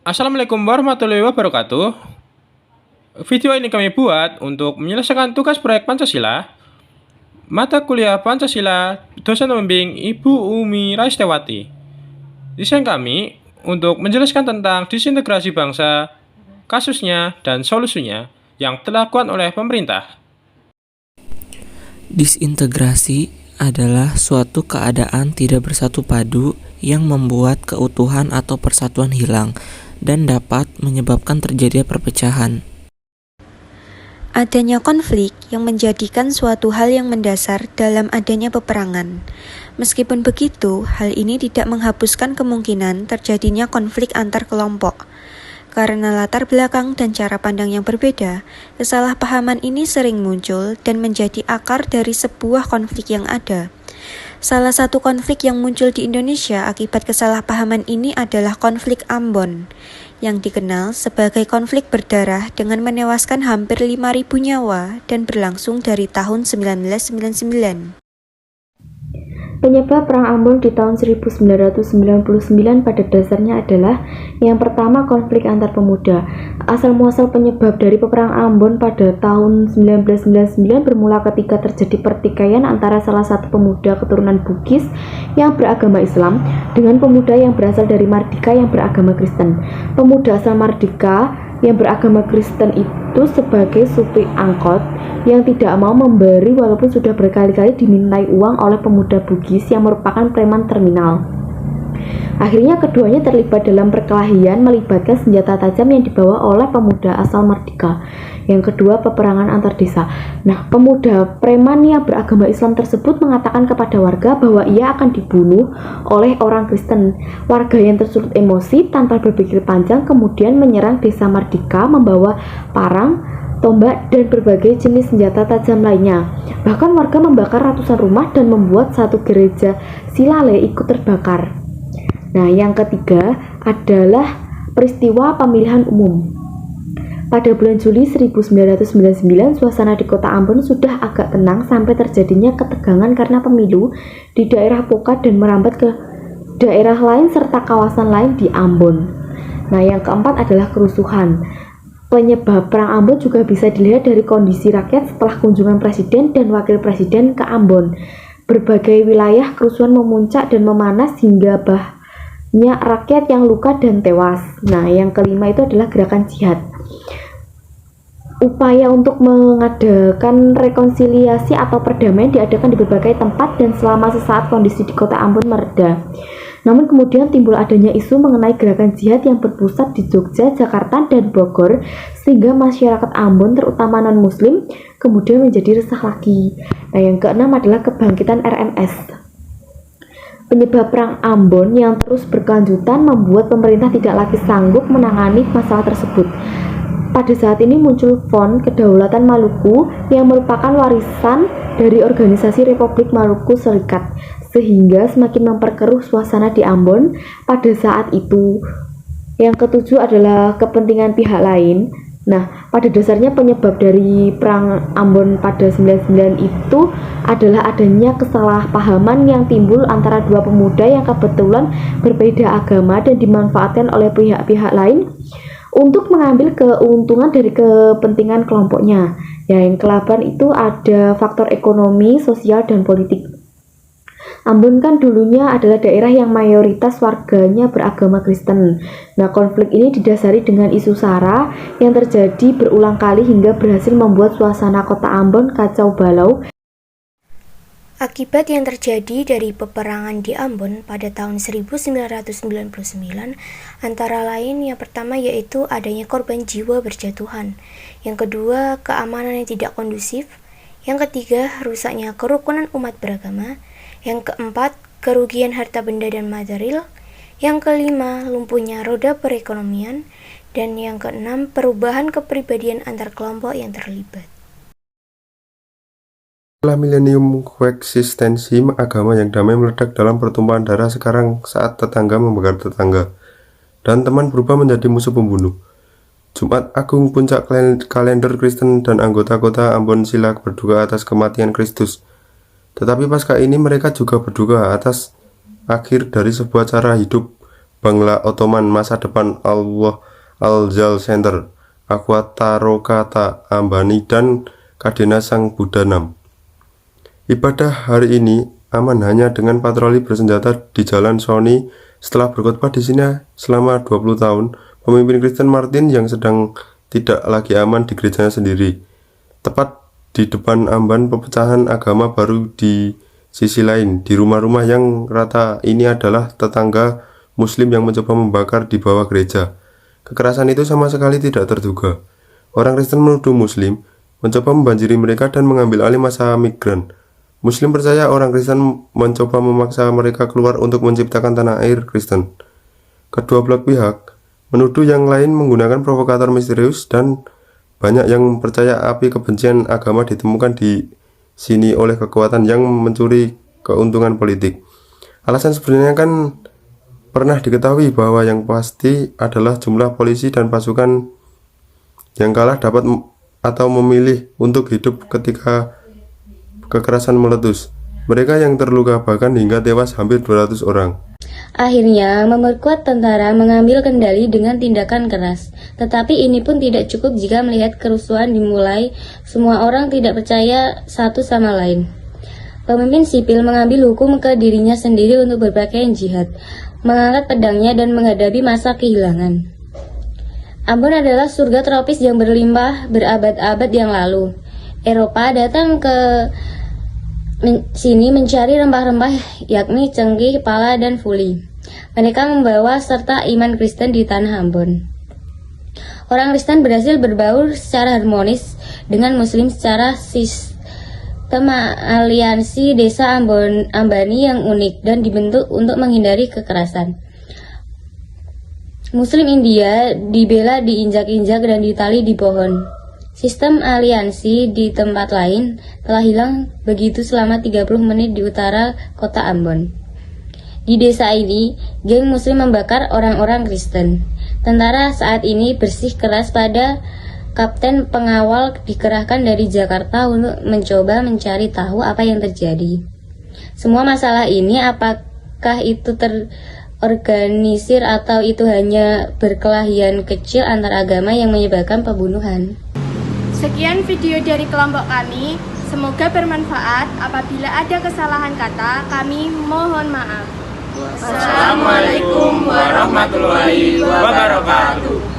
Assalamualaikum warahmatullahi wabarakatuh. Video ini kami buat untuk menyelesaikan tugas proyek Pancasila, mata kuliah Pancasila, dosen pembimbing Ibu Umi Raistewati. Desain kami untuk menjelaskan tentang disintegrasi bangsa, kasusnya, dan solusinya yang telah dilakukan oleh pemerintah. Disintegrasi adalah suatu keadaan tidak bersatu padu yang membuat keutuhan atau persatuan hilang dan dapat menyebabkan terjadinya perpecahan. Adanya konflik yang menjadikan suatu hal yang mendasar dalam adanya peperangan. Meskipun begitu, hal ini tidak menghapuskan kemungkinan terjadinya konflik antar kelompok. Karena latar belakang dan cara pandang yang berbeda, kesalahpahaman ini sering muncul dan menjadi akar dari sebuah konflik yang ada. Salah satu konflik yang muncul di Indonesia akibat kesalahpahaman ini adalah konflik Ambon, yang dikenal sebagai konflik berdarah dengan menewaskan hampir 5.000 nyawa dan berlangsung dari tahun 1999. Penyebab Perang Ambon di tahun 1999 pada dasarnya adalah yang pertama konflik antar pemuda. Asal-muasal penyebab dari Perang Ambon pada tahun 1999 bermula ketika terjadi pertikaian antara salah satu pemuda keturunan Bugis yang beragama Islam dengan pemuda yang berasal dari Mardika yang beragama Kristen. Pemuda asal Mardika yang beragama Kristen itu sebagai supir angkot yang tidak mau memberi walaupun sudah berkali-kali dimintai uang oleh pemuda Bugis yang merupakan preman terminal. Akhirnya keduanya terlibat dalam perkelahian melibatkan senjata tajam yang dibawa oleh pemuda asal Mardika. Yang kedua, peperangan antar desa. Nah, pemuda preman yang beragama Islam tersebut mengatakan kepada warga bahwa ia akan dibunuh oleh orang Kristen. Warga yang tersulut emosi tanpa berpikir panjang kemudian menyerang desa Mardika membawa parang, tombak, dan berbagai jenis senjata tajam lainnya. Bahkan warga membakar ratusan rumah dan membuat satu gereja Silale ikut terbakar. Nah, yang ketiga adalah peristiwa pemilihan umum. Pada bulan Juli 1999, suasana di kota Ambon sudah agak tenang sampai terjadinya ketegangan karena pemilu di daerah Pokat dan merambat ke daerah lain serta kawasan lain di Ambon. Nah, yang keempat adalah kerusuhan. Penyebab Perang Ambon juga bisa dilihat dari kondisi rakyat setelah kunjungan presiden dan wakil presiden ke Ambon. Berbagai wilayah kerusuhan memuncak dan memanas hingga banyak rakyat yang luka dan tewas. Nah, yang kelima itu adalah gerakan jihad. Upaya untuk mengadakan rekonsiliasi atau perdamaian diadakan di berbagai tempat dan selama sesaat kondisi di kota Ambon mereda. Namun kemudian timbul adanya isu mengenai gerakan jihad yang berpusat di Jogja, Jakarta, dan Bogor sehingga masyarakat Ambon terutama non-muslim kemudian menjadi resah lagi. Nah, yang keenam adalah kebangkitan RMS. Penyebab Perang Ambon yang terus berkelanjutan membuat pemerintah tidak lagi sanggup menangani masalah tersebut. Pada saat ini muncul Front Kedaulatan Maluku yang merupakan warisan dari organisasi Republik Maluku Serikat, sehingga semakin memperkeruh suasana di Ambon pada saat itu. Yang ketujuh adalah kepentingan pihak lain. Nah, pada dasarnya penyebab dari Perang Ambon pada 99 itu adalah adanya kesalahpahaman yang timbul antara dua pemuda yang kebetulan berbeda agama dan dimanfaatkan oleh pihak-pihak lain untuk mengambil keuntungan dari kepentingan kelompoknya. Ya, yang ke-8 itu ada faktor ekonomi, sosial, dan politik. Ambon kan dulunya adalah daerah yang mayoritas warganya beragama Kristen. Nah, konflik ini didasari dengan isu SARA yang terjadi berulang kali hingga berhasil membuat suasana kota Ambon kacau balau. Akibat yang terjadi dari peperangan di Ambon pada tahun 1999 antara lain yang pertama yaitu adanya korban jiwa berjatuhan, yang kedua keamanan yang tidak kondusif, yang ketiga rusaknya kerukunan umat beragama, yang keempat kerugian harta benda dan material, yang kelima lumpuhnya roda perekonomian, dan yang keenam perubahan kepribadian antar kelompok yang terlibat. Setelah milenium koeksistensi agama yang damai meledak dalam pertumpahan darah sekarang saat tetangga membakar tetangga dan teman berubah menjadi musuh pembunuh. Jumat Agung puncak kalender Kristen dan anggota kota Ambon Sila berduka atas kematian Kristus. Tetapi pasca ini mereka juga berduka atas akhir dari sebuah cara hidup Bangla Ottoman masa depan Allah Al-Zal Center, Aqua Tarokata Ambani, dan Kadena Sang Buddha 6. Ibadah hari ini aman hanya dengan patroli bersenjata di Jalan Sony. Setelah berkhotbah di sini selama 20 tahun, pemimpin Kristen Martin yang sedang tidak lagi aman di gerejanya sendiri, tepat di depan amban pepecahan agama baru. Di sisi lain, di rumah-rumah yang rata ini adalah tetangga Muslim yang mencoba membakar di bawah gereja. Kekerasan itu sama sekali tidak terduga. Orang Kristen menuduh Muslim mencoba membanjiri mereka dan mengambil alih masa migran. Muslim percaya orang Kristen mencoba memaksa mereka keluar untuk menciptakan tanah air Kristen. Kedua belah pihak menuduh yang lain menggunakan provokator misterius, dan banyak yang percaya api kebencian agama ditemukan di sini oleh kekuatan yang mencuri keuntungan politik. Alasan sebenarnya kan pernah diketahui bahwa yang pasti adalah jumlah polisi dan pasukan yang kalah dapat atau memilih untuk hidup ketika kekerasan meletus. Mereka yang terluka bahkan hingga tewas hampir 200 orang. Akhirnya, memperkuat tentara mengambil kendali dengan tindakan keras. Tetapi ini pun tidak cukup jika melihat kerusuhan dimulai, semua orang tidak percaya satu sama lain. Pemimpin sipil mengambil hukum ke dirinya sendiri untuk berpakaian jihad, mengangkat pedangnya dan menghadapi masa kehilangan. Ambon adalah surga tropis yang berlimpah berabad-abad yang lalu. Eropa datang ke sini mencari rempah-rempah yakni cengkih, pala, dan fuli. Mereka membawa serta iman Kristen di tanah Ambon. Orang Kristen berhasil berbaur secara harmonis dengan Muslim secara sistem aliansi desa Ambani yang unik dan dibentuk untuk menghindari kekerasan. Muslim India dibela diinjak-injak dan ditali di pohon. Sistem aliansi di tempat lain telah hilang begitu selama 30 menit di utara kota Ambon. Di desa ini, geng Muslim membakar orang-orang Kristen. Tentara saat ini bersih keras pada kapten pengawal dikerahkan dari Jakarta untuk mencoba mencari tahu apa yang terjadi. Semua masalah ini apakah itu terorganisir atau itu hanya berkelahian kecil antar agama yang menyebabkan pembunuhan. Sekian video dari kelompok kami, semoga bermanfaat. Apabila ada kesalahan kata, kami mohon maaf. Wassalamualaikum warahmatullahi wabarakatuh.